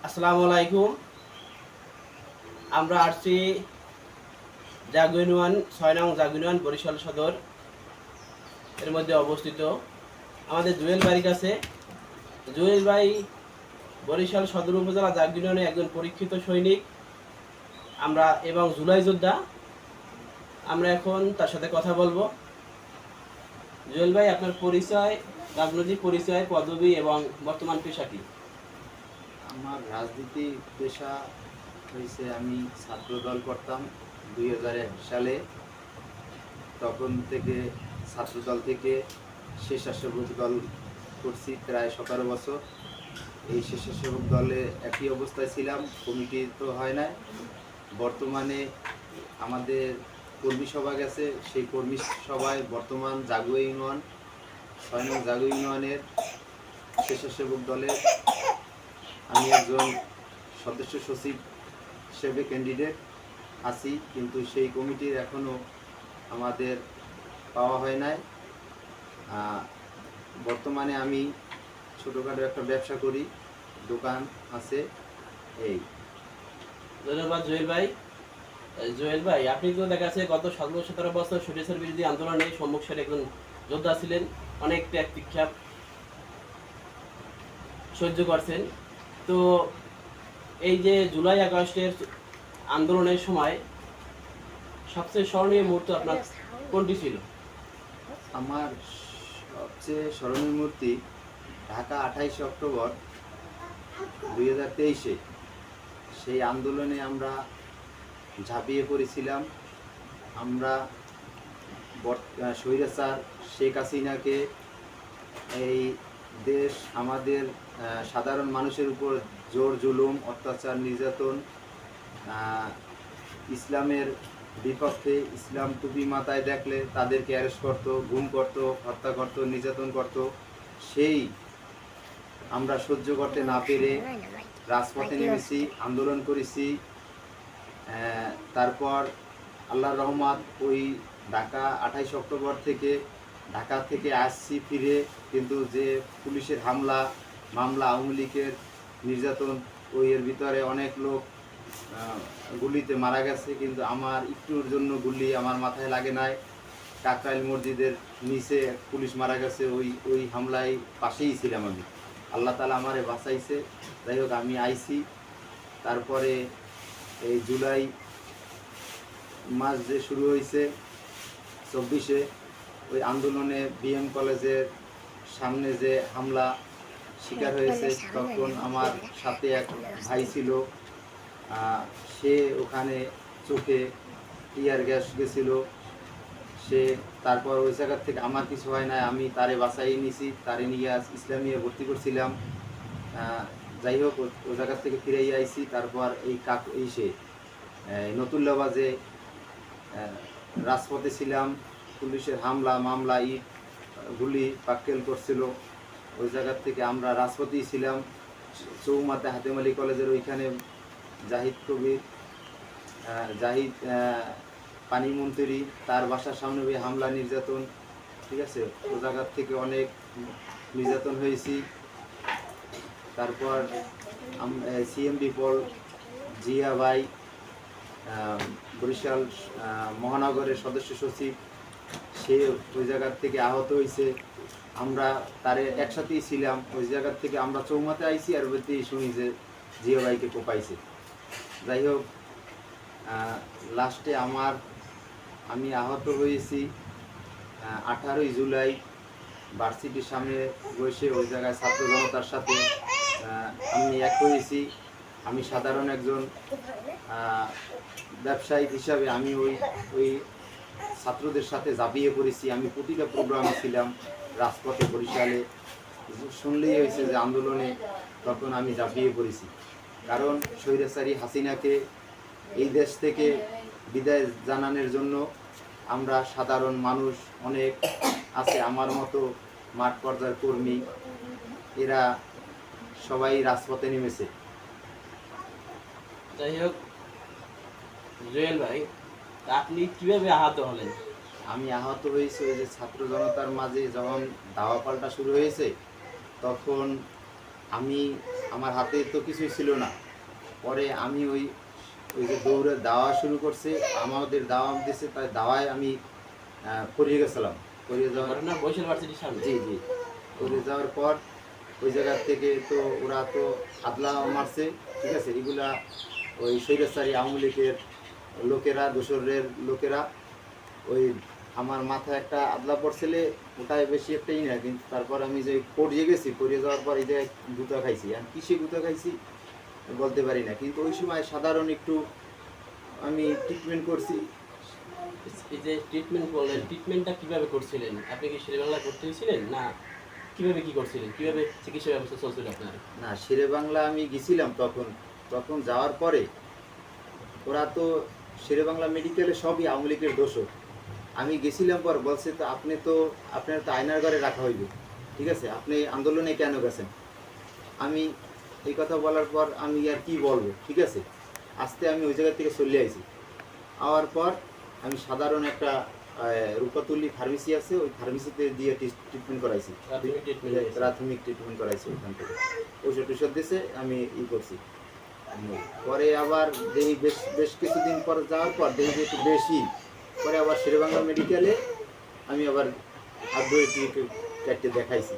আসসালামু আলাইকুম। আমরা আসছি জাগো ইউনিয়ন ৬ নং জাগো ইউনিয়ন বরিশাল সদর এর মধ্যে অবস্থিত। আমাদের জুয়েল ভাইয়ের কাছে। জুয়েল ভাই বরিশাল সদর উপজেলা জাগো ইউনিয়নে একজন পরীক্ষিত সৈনিক আমরা এবং জুলাই যোদ্ধা। আমরা এখন তার সাথে কথা বলবো। জুয়েল ভাই, আপনার পরিচয়, রাজনৈতিক পরিচয়, পদবি এবং বর্তমান পেশা কি? আমার রাজনীতি পেশা হয়েছে, আমি ছাত্রদল করতাম 2001 সালে। তখন থেকে ছাত্রদল থেকে স্বেচ্ছাসেবক দল করছি প্রায় 17 বছর। এই স্বেচ্ছাসেবক দলে একই অবস্থায় ছিলাম, কমিটি তো হয় না। বর্তমানে আমাদের কর্মী সভা গেছে, সেই কর্মী সভায় বর্তমান জাগো ইউনিয়ন 6 নং জাগো ইউনিয়নের স্বেচ্ছাসেবক দলের আমি একজন সদস্য সচিব হিসেবে ক্যান্ডিডেট আছি, কিন্তু সেই কমিটির এখনও আমাদের পাওয়া হয় নাই। বর্তমানে আমি ছোটোখাটো একটা ব্যবসা করি, দোকান আছে। এই ধন্যবাদ জুয়েল ভাই। জুয়েল ভাই, আপনি তো দেখা যাচ্ছে গত 17-17 বছর স্বৈরাচার বিরোধী আন্দোলনে সম্মুখ সারির একজন যোদ্ধা ছিলেন। অনেক ত্যাগ তিতিক্ষা সহ্য করছেন। তো এই যে জুলাই আগস্টের আন্দোলনের সময় সবচেয়ে স্মরণীয় মুহূর্ত আপনার কোনটি ছিল? আমার সবচেয়ে স্মরণীয় মূর্তি ঢাকা 28 অক্টোবর 2023-এ সেই আন্দোলনে আমরা ঝাঁপিয়ে পড়েছিলাম। আমরা স্বৈরাচার শেখ হাসিনাকে, এই দেশ আমাদের সাধারণ মানুষের উপর জোর জুলুম, অত্যাচার, নির্যাতন, ইসলামের বিপক্ষে, ইসলাম টুপি মাথায় দেখলে তাদেরকে অ্যারেস্ট করত, গুম করত, হত্যা করত, নির্যাতন করত। সেই আমরা সহ্য করতে না পেরে রাজপথে নেমেছি, আন্দোলন করেছি। তারপর আল্লাহর রহমত, ওই ঢাকা 28 অক্টোবর থেকে ঢাকা থেকে আসছি ফিরে, কিন্তু যে পুলিশের হামলা মামলা, আওয়ামী লীগের নির্যাতন, ওই এর ভিতরে অনেক লোক গুলিতে মারা গেছে, কিন্তু আমার একটুর জন্য গুলি আমার মাথায় লাগে নাই। কাকরাইল মসজিদের নিচে পুলিশ মারা গেছে, ওই ওই হামলায় পাশেই ছিলাম আমি। আল্লাহ তাআলা আমারে বাঁচাইছে। যাই হোক, আমি আইছি। তারপরে এই জুলাই মাস যে শুরু হয়েছে 24-এ, ওই আন্দোলনে বিএম কলেজের সামনে যে হামলা শিকার হয়েছে, তখন আমার সাথে এক ভাই ছিল। সে ওখানে চোখে টিয়ার গ্যাস গেছিল। সে তারপর ওই জায়গার থেকে আমার কিছু হয় না, আমি তারে বাঁচাই নিছি, তারে নিয়ে ইসলামিয়ে ভর্তি করছিলাম। যাই হোক, ওই জায়গার থেকে ফিরেই আইছি। তারপর এই সে নতুল্লাবাজে রাজপথে ছিলাম, পুলিশের হামলা মামলা, ইট গুলি পাক্কেল করছিল। ওই জায়গার থেকে আমরা রাজপথেই ছিলাম। চৌমাতে হাতেম আলী কলেজের ওইখানে জাহিদ কবির, জাহিদ পানি মন্ত্রী, তার বাসার সামনে ওই হামলা, নির্যাতন, ঠিক আছে। ওই জায়গার থেকে অনেক নির্যাতন হয়েছি। তারপর সিএমবি পল জিয়া ভাই, বরিশাল মহানগরের সদস্য সচিব, সে ওই জায়গার থেকে আহত হয়েছে। আমরা তারে একসাথেই ছিলাম। ওই জায়গার থেকে আমরা চৌমাতে আইছি, আর বলতেই শুনি যে জিয়া ভাইকে কোপাইছে। যাই হোক, লাস্টে আমি আহত হয়েছি 18 জুলাই ভার্সিটির সামনে বসে, ওই জায়গায় ছাত্র জনতার সাথে আমি এক হয়েছি। আমি সাধারণ একজন ব্যবসায়িক হিসাবে আমি ওই ছাত্রদের সাথে ঝাঁপিয়ে পড়েছি। আমি প্রতিটা প্রোগ্রামে ছিলাম, রাজপথে, বরিশালে। শুনলেই হয়েছে যে আন্দোলনে, তখন আমি ঝাঁপিয়ে পড়েছি। কারণ স্বৈরাচারী হাসিনাকে এই দেশ থেকে বিদায় জানানোর জন্য আমরা সাধারণ মানুষ অনেক আছে, আমার মতো মাঠ পর্যায়ের কর্মী, এরা সবাই রাজপথে নেমেছে। যাই হোক জুয়েল ভাই, আপনি কিভাবে আহত হলেন? আমি আহত হয়েছি ওই যে ছাত্র জনতার মাঝে যখন দাওয়া পাল্টা শুরু হয়েছে, তখন আমি আমার হাতে তো কিছুই ছিল না। পরে আমি ওই ওই যে দৌড়ে দাওয়া শুরু করছে, আমাদের দাওয়া দিয়েছে, তাই দাওয়ায় আমি পড়িয়ে গেছিলাম। পড়িয়ে যাওয়ার ঘটনা বরিশাল ভার্সিটির সামনে। জি জি পড়িয়ে যাওয়ার পর ওই জায়গা থেকে তো ওরা তো হাতলা মারছে, ঠিক আছে। এগুলা ওই স্বৈরাচারী আওয়ামী লীগের লোকেরা, দোসরের লোকেরা, ওই আমার মাথায় একটা আদলা পড়ছিলে, ওটাই বেশি একটাই না, কিন্তু তারপর আমি যে পড়িয়ে গেছি, পড়িয়ে যাওয়ার পর এই যে গুঁতা খাইছি। আর কিসে গুঁতা খাইছি বলতে পারি না, কিন্তু ওই সময় সাধারণ একটু আমি ট্রিটমেন্ট করছি। এই যে ট্রিটমেন্ট করলেন, ট্রিটমেন্টটা কিভাবে করছিলেন? আপনি কি শেরেবাংলায় ভর্তি হয়েছিলেন, না কিভাবে কি করছিলেন, কিভাবে চিকিৎসা ব্যবস্থা চলছিল আপনার? না, শেরে বাংলা আমি গেছিলাম তখন। তখন যাওয়ার পরে ওরা তো শেরে বাংলা মেডিকেলে সবই আওয়ামী লীগের দোষক। আমি গেছিলাম পর বলছে তো আপনি তো, আপনার তো আয়নার ঘরে রাখা হইবে, ঠিক আছে, আপনি আন্দোলনে কেন গেছেন? আমি এই কথা বলার পর আমি আর কি বলবো, ঠিক আছে। আস্তে আমি ওই জায়গা থেকে চলে আইছি। আওয়ার পর আমি সাধারণ একটা রূপাতুল্লি ফার্মেসি আছে, ওই ফার্মেসিতে দিয়ে ট্রিটমেন্ট করাইছি, প্রাথমিক ট্রিটমেন্ট নিয়েছেন? প্রাথমিক ট্রিটমেন্ট করাইছি ওখান থেকে। ঔষধ টষধ দিয়েছে, আমি করছি। পরে আবার দেখি বেশ বেশ কিছুদিন পর যাওয়ার পর দেখি যে একটু বেশি, পরে আবার শেরেবাংলা মেডিকেলে আমি আবার আগ্রহী কাটতে দেখাইছি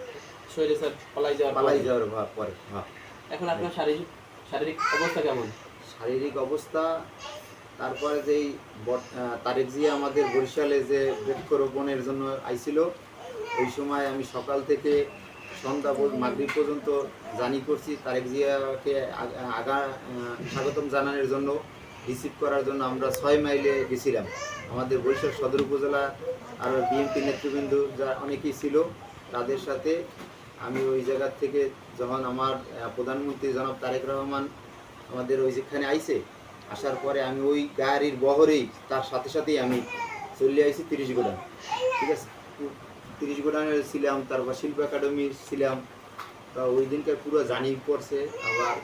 শরীরে স্যার পালাই যাওয়ার পালাই পরে? যাওয়ার পরে। হ্যাঁ, এখন আপনার শারীরিক শারীরিক অবস্থা কেমন? শারীরিক অবস্থা, তারপরে যেই তারেক জিয়া আমাদের বরিশালে যে বৃক্ষরোপণের জন্য আইছিল, ওই সময় আমি সকাল থেকে সন্ধ্যা মাগরিব পর্যন্ত জানি করছি তারেক জিয়াকে আগা স্বাগতম জানানোর জন্য, রিসিভ করার জন্য আমরা 6 মাইলে গেছিলাম। আমাদের বরিশাল সদর উপজেলা আর বিএনপি নেতৃবৃন্দ যা অনেকেই ছিল, তাদের সাথে আমি ওই জায়গা থেকে যখন আমার প্রধানমন্ত্রী জনাব তারেক রহমান আমাদের ওই যেখানে আইছে, আসার পরে আমি ওই গাড়ির বহরেই তার সাথে সাথেই আমি চলে আইছি 30 গোডাউন, ঠিক আছে। 30 গোডাউনে ছিলাম, তারপর শিল্প একাডেমি ছিলাম। তা ওই দিনকার পুরো জানি পড়ছে। আবার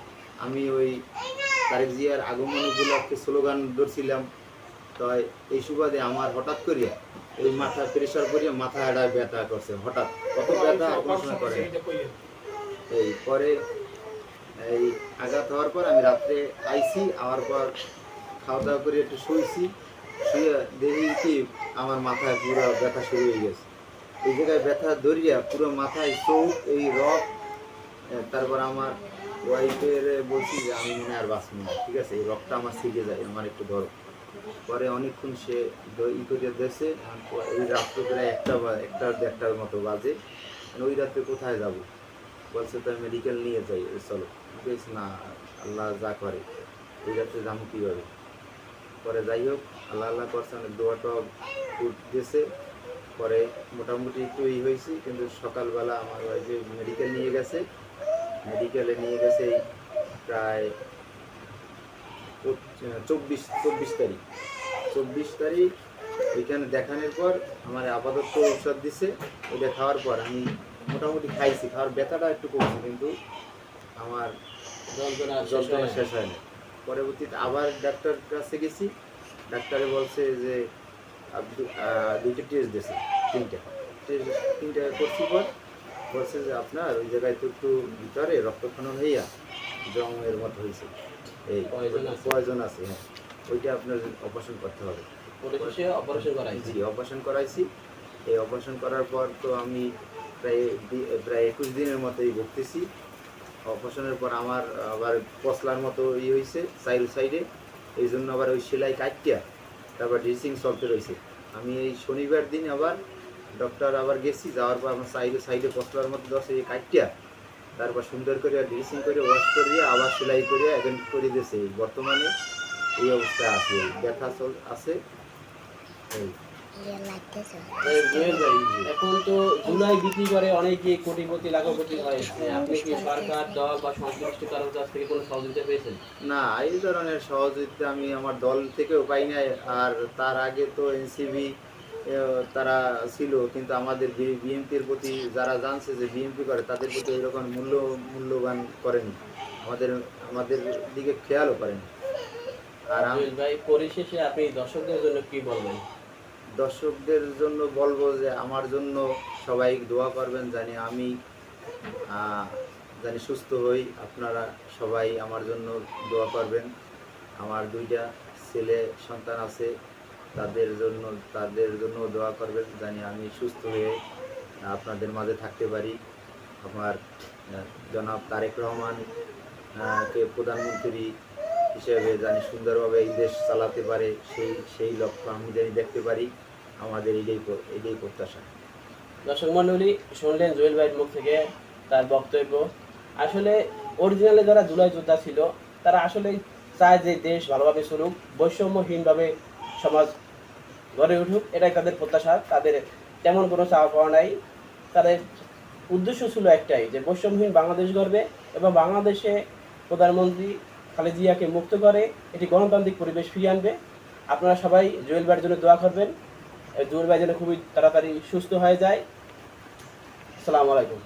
আমি ওই তারেক জিয়ার আগমন উপলক্ষে স্লোগান ধরছিলাম। তো এই সুবাদে আমার হঠাৎ করিয়া ওই মাথা প্রেশার করিয়া মাথা একটা ব্যথা করছে, হঠাৎ কত ব্যথা আর কোনো সময় করে না। এই পরে এই আঘাত হওয়ার পর আমি রাত্রে আইছি, আওয়ার পর খাওয়া দাওয়া করে একটু শুয়েছি, শুয়ে দেখি কি আমার মাথায় পুরো ব্যথা শুরু হয়ে গেছে। এই জায়গায় ব্যথা ধরিয়া পুরো মাথায় চোখ, এই রক। তারপর আমার ওয়াইফের বলছি যে আমি মনে হয় আর বাঁচব না, ঠিক আছে, এই রকটা আমার শিখে যায়, আমার একটু ধরো। পরে অনেকক্ষণ সে ই করে দিয়েছে। ওই রাত্রে প্রায় একটার মতো বাজে। ওই রাত্রে কোথায় যাব, বলছে তো মেডিকেল নিয়ে যাই, চলো। বেশ না, আল্লাহ যা করে, ওই রাত্রে যাবো কীভাবে। পরে যাই হোক, আল্লাহ আল্লাহ করছে, অনেক দোয়াটা গেছে। পরে মোটামুটি একটু হয়েছি, কিন্তু সকালবেলা আমার ওই যে মেডিকেল নিয়ে গেছে, মেডিকেলে নিয়ে গেছে প্রায় 24 তারিখ ওইখানে দেখানোর পর আমার আপাতত ঔষধ দিছে। ওইটা খাওয়ার পর আমি মোটামুটি খাইছি, খাওয়ার ব্যথাটা একটু কমছে, কিন্তু আমার যন্ত্রণা শেষ হয় না। পরবর্তীতে আবার ডাক্তার কাছে গেছি, ডাক্তারে বলছে যে দুইটা টেস্ট দিয়েছে, তিনটা করছি। পর বলছে যে আপনার ওই জায়গায় তো একটু ভিতরে রক্তক্ষরণ হইয়া জমের মতো হয়েছে, এই পয়জন আছে। হ্যাঁ, ওইটা আপনার অপারেশন করতে হবে। জি, অপারেশন করাইছি। এই অপারেশন করার পর তো আমি প্রায় 21 দিনের মতোই ভুগতেছি। অপারেশনের পর আমার আবার পশলার মতো হয়েছে সাইডে, এই জন্য আবার ওই সেলাই কাটিয়া তারপর ড্রেসিং চলতে রয়েছে। আমি এই শনিবার দিন আবার ডক্টর আবার গেছি, যাওয়ার পর আমার সাইডে পশলার মতো দশ কাটিয়া তারপর সুন্দর করে ড্রেসিং করে ওয়াশ করিয়ে আবার সেলাই করে এখন করে দিয়েছে। বর্তমানে এই অবস্থায় আছে, ব্যথা আছে। এখন তো জুলাই বিক্রি করে অনেকে কোটিপতি লাখপতি হয়, আপনি কি সরকার দল বা সংশ্লিষ্ট কারোর কাছ থেকে কোনো সহযোগিতা পেয়েছেন? না, এই ধরনের সহযোগিতা আমি আমার দল থেকেও পাই নাই। আর তার আগে তো এনসিবি তারা ছিল, কিন্তু আমাদের বিএনপির প্রতি যারা জানছে যে বিএনপি করে, তাদের প্রতি ওইরকম মূল্যবান করেনি, আমাদের দিকে খেয়ালও করেনি। আর ভাই, পরিশেষে আপনি দর্শকদের জন্য কি বলবেন? দর্শকদের জন্য বলবো যে আমার জন্য সবাই দোয়া করবেন, জানি আমি জানি সুস্থ হই। আপনারা সবাই আমার জন্য দোয়া করবেন। আমার 2টা ছেলে সন্তান আছে, তাদের জন্য দোয়া করবেন জানি আমি সুস্থ হয়ে আপনাদের মাঝে থাকতে পারি। আমার জনাব তারেক রহমান কে প্রধানমন্ত্রী হিসেবে জানি সুন্দরভাবে এই দেশ চালাতে পারে, সেই লক্ষ্য আমি জানি দেখতে পারি। আমাদের এটাই প্রত্যাশা। দর্শক মণ্ডলী, শুনলেন জুয়েল ভাইয়ের মুখ থেকে তার বক্তব্য। আসলে অরিজিনালি যারা জুলাই যোদ্ধা ছিল তারা আসলে চায় যে দেশ ভালোভাবে চলুক, বৈষম্যহীনভাবে সমাজ গড়ে উঠুক, এটাই তাদের প্রত্যাশা। তাদের তেমন কোনো চাওয়া পাওয়া নাই। তাদের উদ্দেশ্য ছিল একটাই, যে বৈষম্যহীন বাংলাদেশ গড়বে এবং বাংলাদেশে প্রধানমন্ত্রী খালেদা জিয়াকে মুক্ত করে এটি গণতান্ত্রিক পরিবেশ ফিরিয়ে আনবে। আপনারা সবাই জুয়েল ভাইয়ের জন্য দোয়া করবেন, জুয়েল ভাই যেন খুবই তাড়াতাড়ি সুস্থ হয়ে যায়। আসসালামু আলাইকুম।